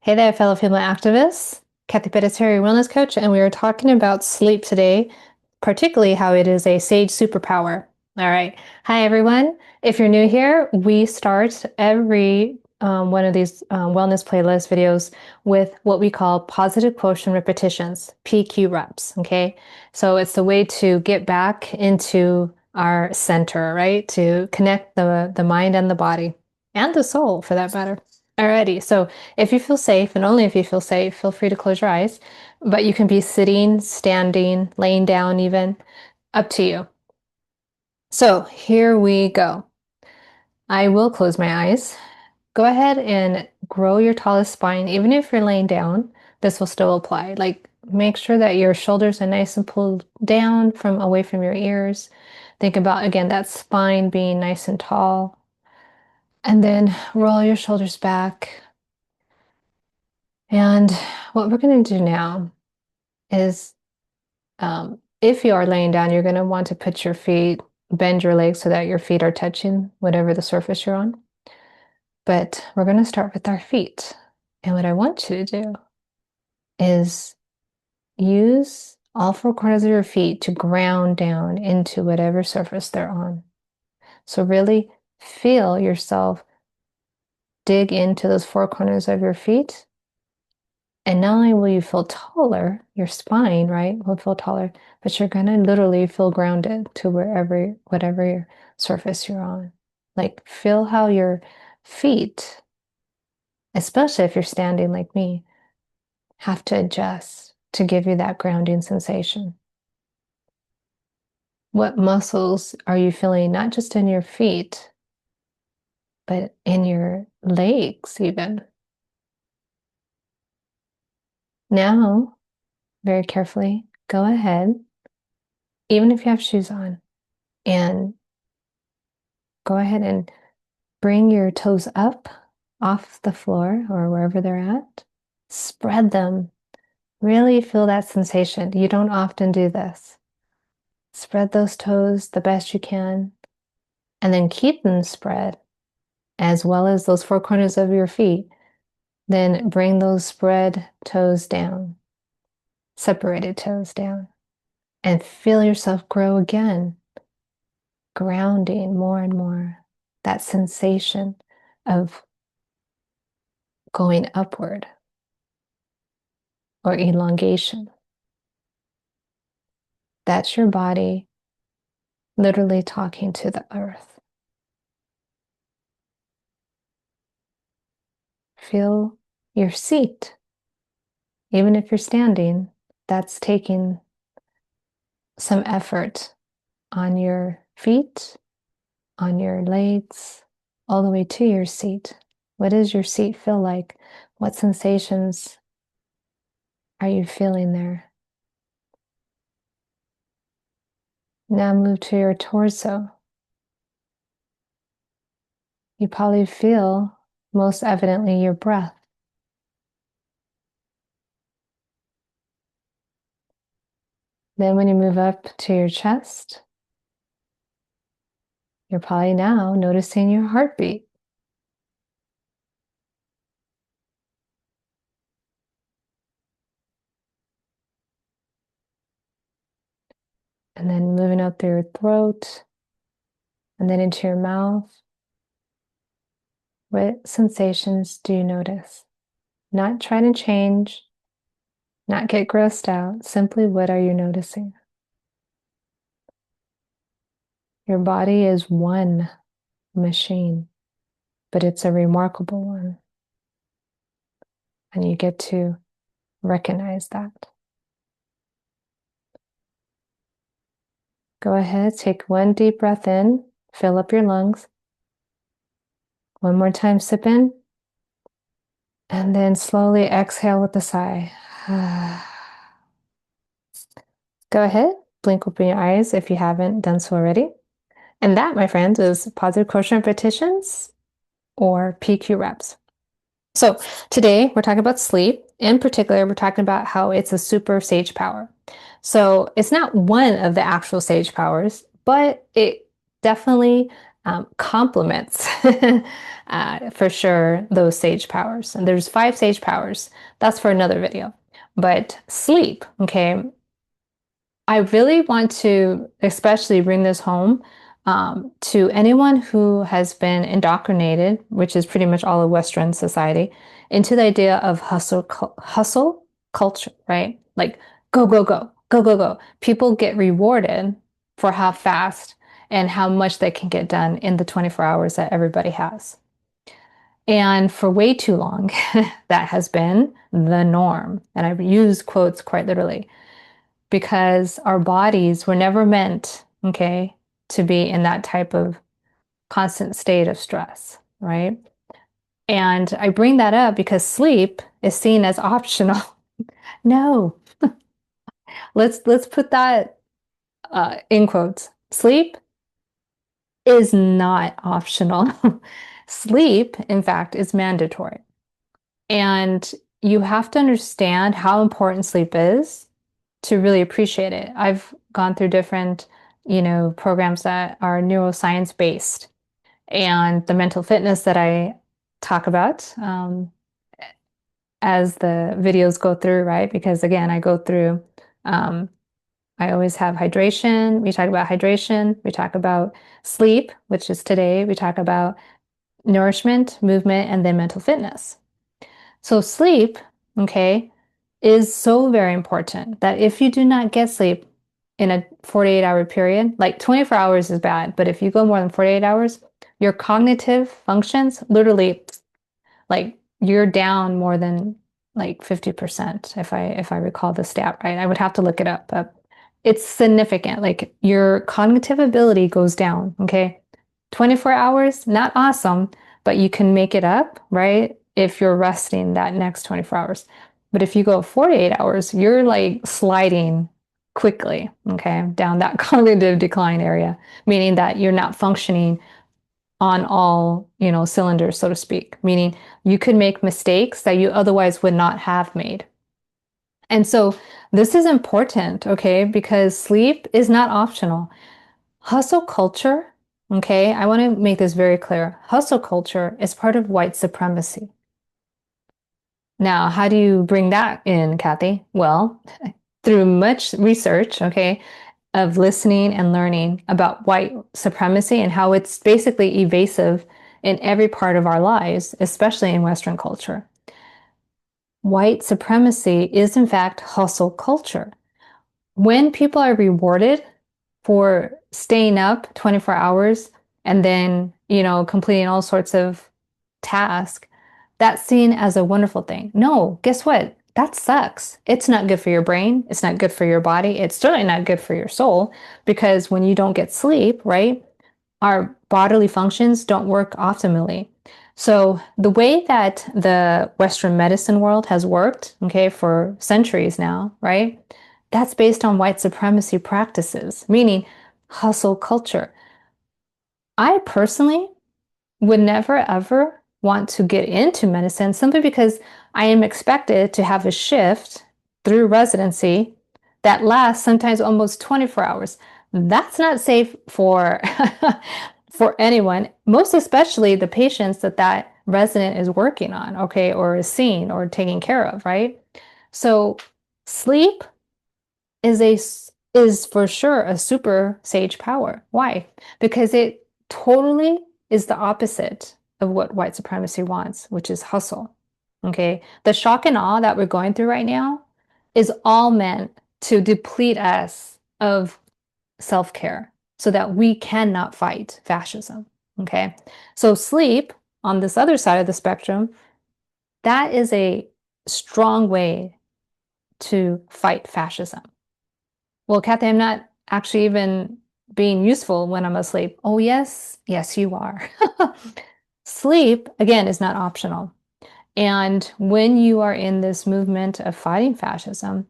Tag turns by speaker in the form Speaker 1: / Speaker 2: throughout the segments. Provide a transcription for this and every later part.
Speaker 1: Hey there, fellow female activists. Cathy, wellness coach, and we are talking about sleep today, particularly how it is a sage superpower. All right. Hi, everyone. If you're new here, we start every one of these wellness playlist videos with what we call positive quotient repetitions, PQ reps. Okay. So it's the way to get back into our center, right? To connect the mind and the body and the soul for that matter. Alrighty, so if you feel safe, and only if you feel safe, feel free to close your eyes. But you can be sitting, standing, laying down, even up to you. So here we go. I will close my eyes. Go ahead and grow your tallest spine. Even if you're laying down, this will still apply. Like make sure that your shoulders are nice and pulled down from away from your ears. Think about, again, that spine being nice and tall. And then roll your shoulders back. And what we're going to do now is if you are laying down, you're going to want to put your feet, bend your legs so that your feet are touching whatever the surface you're on. But we're going to start with our feet. And what I want you to do is use all four corners of your feet to ground down into whatever surface they're on. So really feel yourself dig into those four corners of your feet. And not only will you feel taller, your spine, right, will feel taller, but you're going to literally feel grounded to whatever surface you're on. Like feel how your feet, especially if you're standing like me, have to adjust to give you that grounding sensation. What muscles are you feeling, not just in your feet, but in your legs even? Now, very carefully, go ahead, even if you have shoes on, and go ahead and bring your toes up off the floor or wherever they're at. Spread them. Really feel that sensation. You don't often do this. Spread those toes the best you can, and then keep them spread as well as those four corners of your feet. Then bring those spread toes down, separated toes down, and feel yourself grow again, grounding more and more. That sensation of going upward or elongation. That's your body literally talking to the earth. Feel your seat. Even if you're standing, that's taking some effort on your feet, on your legs, all the way to your seat. What does your seat feel like? What sensations are you feeling there? Now move to your torso. You probably feel most evidently your breath. Then when you move up to your chest, you're probably now noticing your heartbeat. And then moving up through your throat and then into your mouth. What sensations do you notice? Not try to change, not get grossed out. Simply, what are you noticing? Your body is one machine, but it's a remarkable one. And you get to recognize that. Go ahead, take one deep breath in, fill up your lungs. One more time, sip in. And then slowly exhale with a sigh. Go ahead, blink open your eyes if you haven't done so already. And that, my friends, is positive quotient repetitions or PQ reps. So today we're talking about sleep. In particular, we're talking about how it's a super sage power. So it's not one of the actual sage powers, but it definitely complements for sure those sage powers. And there's 5 sage powers. That's for another video. But sleep, okay, I really want to especially bring this home to anyone who has been indoctrinated, which is pretty much all of Western society, into the idea of hustle culture, right? Like go, go, go, go, go, go. People get rewarded for how fast and how much they can get done in the 24 hours that everybody has. And for way too long, that has been the norm. And I use quotes quite literally because our bodies were never meant, okay, to be in that type of constant state of stress, right? And I bring that up because sleep is seen as optional. No, let's put that in quotes. Sleep is not optional. Sleep, in fact, is mandatory. And you have to understand how important sleep is to really appreciate it. I've gone through different, programs that are neuroscience based, and the mental fitness that I talk about as the videos go through, right? Because again, I go through, I always have hydration. We talk about hydration. We talk about sleep, which is today. We talk about nourishment, movement, and then mental fitness. So sleep, okay, is so very important that if you do not get sleep in a 48-hour period, like 24 hours is bad, but if you go more than 48 hours, your cognitive functions literally like you're down more than like 50% if I recall the stat right. I would have to look it up, but it's significant. Like your cognitive ability goes down, okay? 24 hours, not awesome, but you can make it up, right? If you're resting that next 24 hours. But if you go 48 hours, you're like sliding quickly, okay, down that cognitive decline area, meaning that you're not functioning on all, cylinders, so to speak, meaning you could make mistakes that you otherwise would not have made. And so this is important, okay, because sleep is not optional. Hustle culture, okay, I want to make this very clear. Hustle culture is part of white supremacy. Now, how do you bring that in, Cathy? Well, through much research, okay, of listening and learning about white supremacy and how it's basically evasive in every part of our lives, especially in Western culture. White supremacy is, in fact, hustle culture. When people are rewarded for staying up 24 hours and then, completing all sorts of tasks, that's seen as a wonderful thing. No, guess what? That sucks. It's not good for your brain. It's not good for your body. It's certainly not good for your soul because when you don't get sleep, right, our bodily functions don't work optimally. So the way that the Western medicine world has worked, okay, for centuries now, right, that's based on white supremacy practices, meaning hustle culture. I personally would never ever want to get into medicine simply because I am expected to have a shift through residency that lasts sometimes almost 24 hours. That's not safe for for anyone, most especially the patients that resident is working on, okay, or is seeing or taking care of, right? So sleep is a is for sure a super sage power. Why? Because it totally is the opposite of what white supremacy wants, which is hustle. Okay? The shock and awe that we're going through right now is all meant to deplete us of self-care so that we cannot fight fascism. Okay? So sleep on this other side of the spectrum, that is a strong way to fight fascism. Well, Cathy, I'm not actually even being useful when I'm asleep. Oh, yes. Yes, you are. Sleep, again, is not optional. And when you are in this movement of fighting fascism,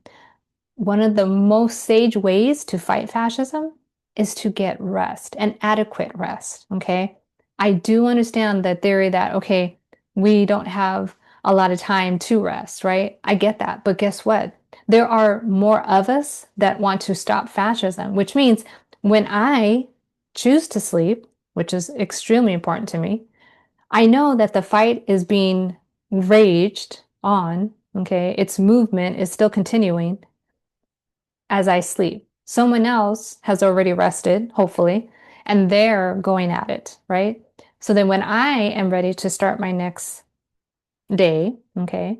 Speaker 1: one of the most sage ways to fight fascism is to get rest and adequate rest. Okay. I do understand the theory that, okay, we don't have a lot of time to rest, right? I get that. But guess what? There are more of us that want to stop fascism, which means when I choose to sleep, which is extremely important to me. I know that the fight is being raged on, okay? Its movement is still continuing as I sleep. Someone else has already rested, hopefully, and they're going at it, right? So then when I am ready to start my next day, okay,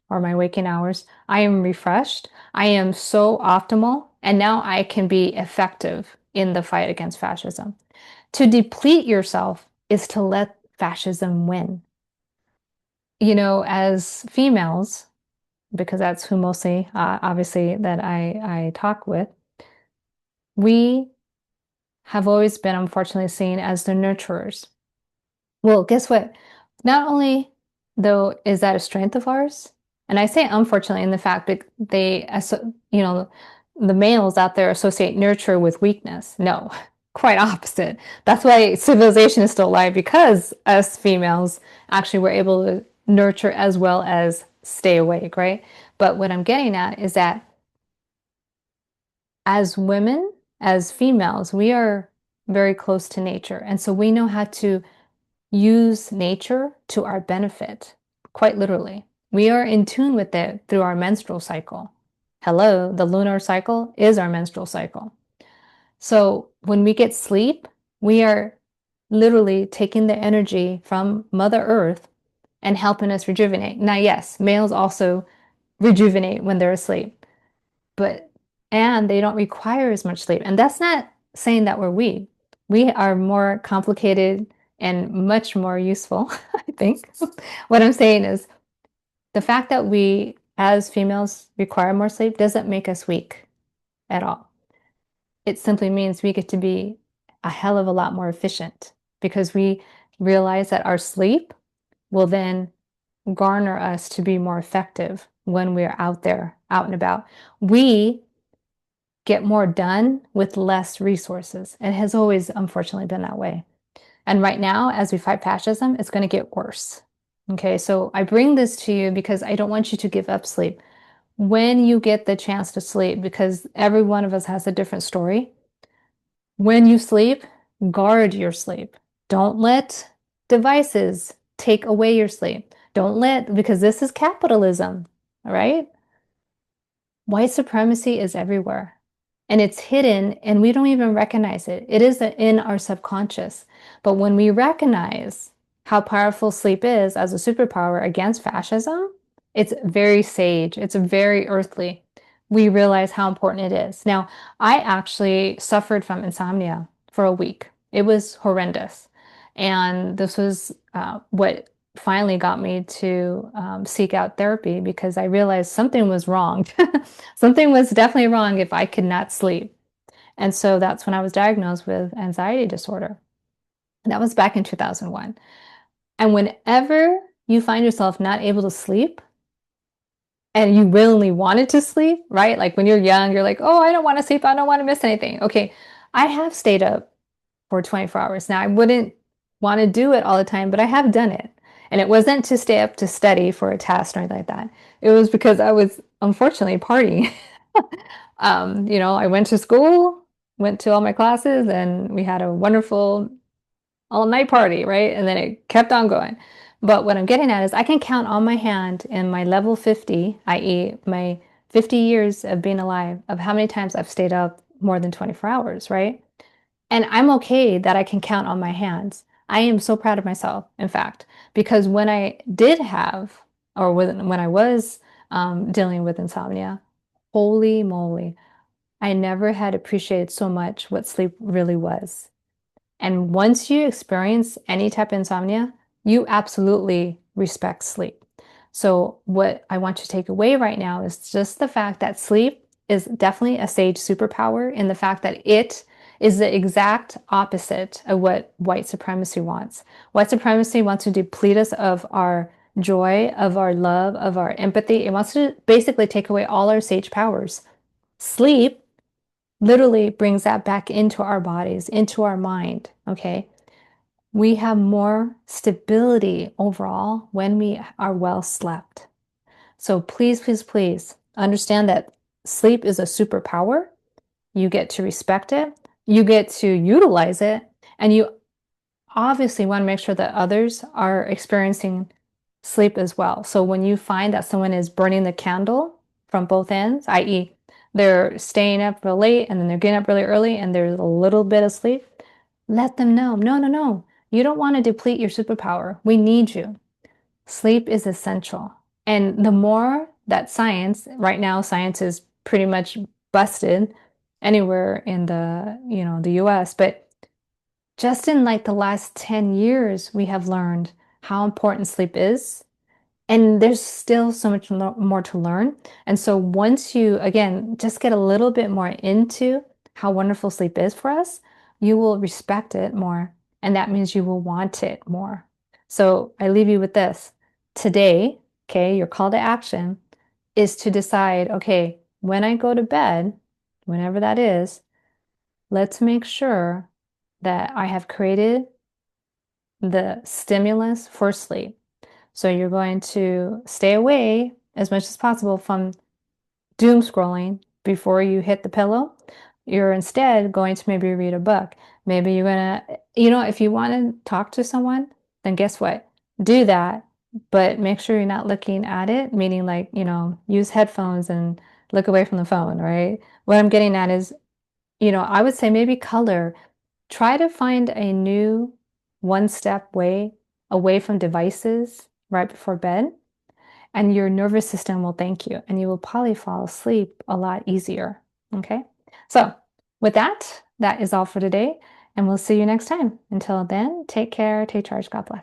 Speaker 1: or my waking hours, I am refreshed. I am so optimal, and now I can be effective in the fight against fascism. To deplete yourself is to let fascism win. You know, as females, because that's who mostly, obviously, that I talk with, we have always been unfortunately seen as the nurturers. Well, guess what? Not only, though, is that a strength of ours, and I say unfortunately in the fact that you know, the males out there associate nurture with weakness. No, quite opposite. That's why civilization is still alive, because us females actually were able to nurture as well as stay awake, right? But what I'm getting at is that as women, as females, we are very close to nature. And so we know how to use nature to our benefit, quite literally. We are in tune with it through our menstrual cycle. Hello, the lunar cycle is our menstrual cycle. So when we get sleep, we are literally taking the energy from Mother Earth and helping us rejuvenate. Now, yes, males also rejuvenate when they're asleep, but and they don't require as much sleep. And that's not saying that we're weak. We are more complicated and much more useful, I think. What I'm saying is the fact that we as females require more sleep doesn't make us weak at all. It simply means we get to be a hell of a lot more efficient because we realize that our sleep will then garner us to be more effective when we're out there, out and about. We get more done with less resources. It has always, unfortunately, been that way. And right now, as we fight fascism, it's going to get worse. Okay, so I bring this to you because I don't want you to give up sleep. When you get the chance to sleep, because every one of us has a different story, when you sleep, guard your sleep. Don't let devices take away your sleep. Don't let, because this is capitalism, all right? White supremacy is everywhere and it's hidden and we don't even recognize it. It is in our subconscious. But when we recognize how powerful sleep is as a superpower against fascism, it's very sage, it's very earthly. We realize how important it is. Now, I actually suffered from insomnia for a week. It was horrendous. And this was what finally got me to seek out therapy because I realized something was wrong. Something was definitely wrong if I could not sleep. And so that's when I was diagnosed with anxiety disorder. And that was back in 2001. And whenever you find yourself not able to sleep and you willingly wanted to sleep, right? Like when you're young, you're like, oh, I don't want to sleep. I don't want to miss anything. Okay. I have stayed up for 24 hours. Now, I wouldn't want to do it all the time, but I have done it. And it wasn't to stay up to study for a test or anything like that. It was because I was unfortunately partying. You know, I went to school, went to all my classes, and we had a wonderful all night party, right? And then it kept on going. But what I'm getting at is I can count on my hand in my level 50, i.e., my 50 years of being alive, of how many times I've stayed up more than 24 hours, right? And I'm okay that I can count on my hands. I am so proud of myself, in fact, because when I did have, or when I was dealing with insomnia, holy moly, I never had appreciated so much what sleep really was. And once you experience any type of insomnia, you absolutely respect sleep. So, what I want you to take away right now is just the fact that sleep is definitely a sage superpower in the fact that it is the exact opposite of what white supremacy wants. White supremacy wants to deplete us of our joy, of our love, of our empathy. It wants to basically take away all our sage powers. Sleep literally brings that back into our bodies, into our mind, okay? We have more stability overall when we are well slept. So please, please, please understand that sleep is a superpower. You get to respect it, you get to utilize it, and you obviously want to make sure that others are experiencing sleep as well. So when you find that someone is burning the candle from both ends, i.e., they're staying up real late and then they're getting up really early and there's a little bit of sleep, let them know, no, no, no. You don't want to deplete your superpower. We need you. Sleep is essential. And the more that science, right now, science is pretty much busted anywhere in the US, but just in like the last 10 years, we have learned how important sleep is. And there's still so much more to learn. And so once you, again, just get a little bit more into how wonderful sleep is for us, you will respect it more. And that means you will want it more. So I leave you with this. Today, okay, your call to action is to decide, okay, when I go to bed, whenever that is, let's make sure that I have created the stimulus for sleep. So you're going to stay away as much as possible from doom scrolling before you hit the pillow. You're instead going to maybe read a book. Maybe you're gonna, if you want to talk to someone, then guess what? Do that, but make sure you're not looking at it, meaning like, use headphones and look away from the phone, right? What I'm getting at is, I would say maybe color. Try to find a new one-step way away from devices right before bed, and your nervous system will thank you, and you will probably fall asleep a lot easier. Okay? So, with that, that is all for today, and we'll see you next time. Until then, take care, take charge, God bless.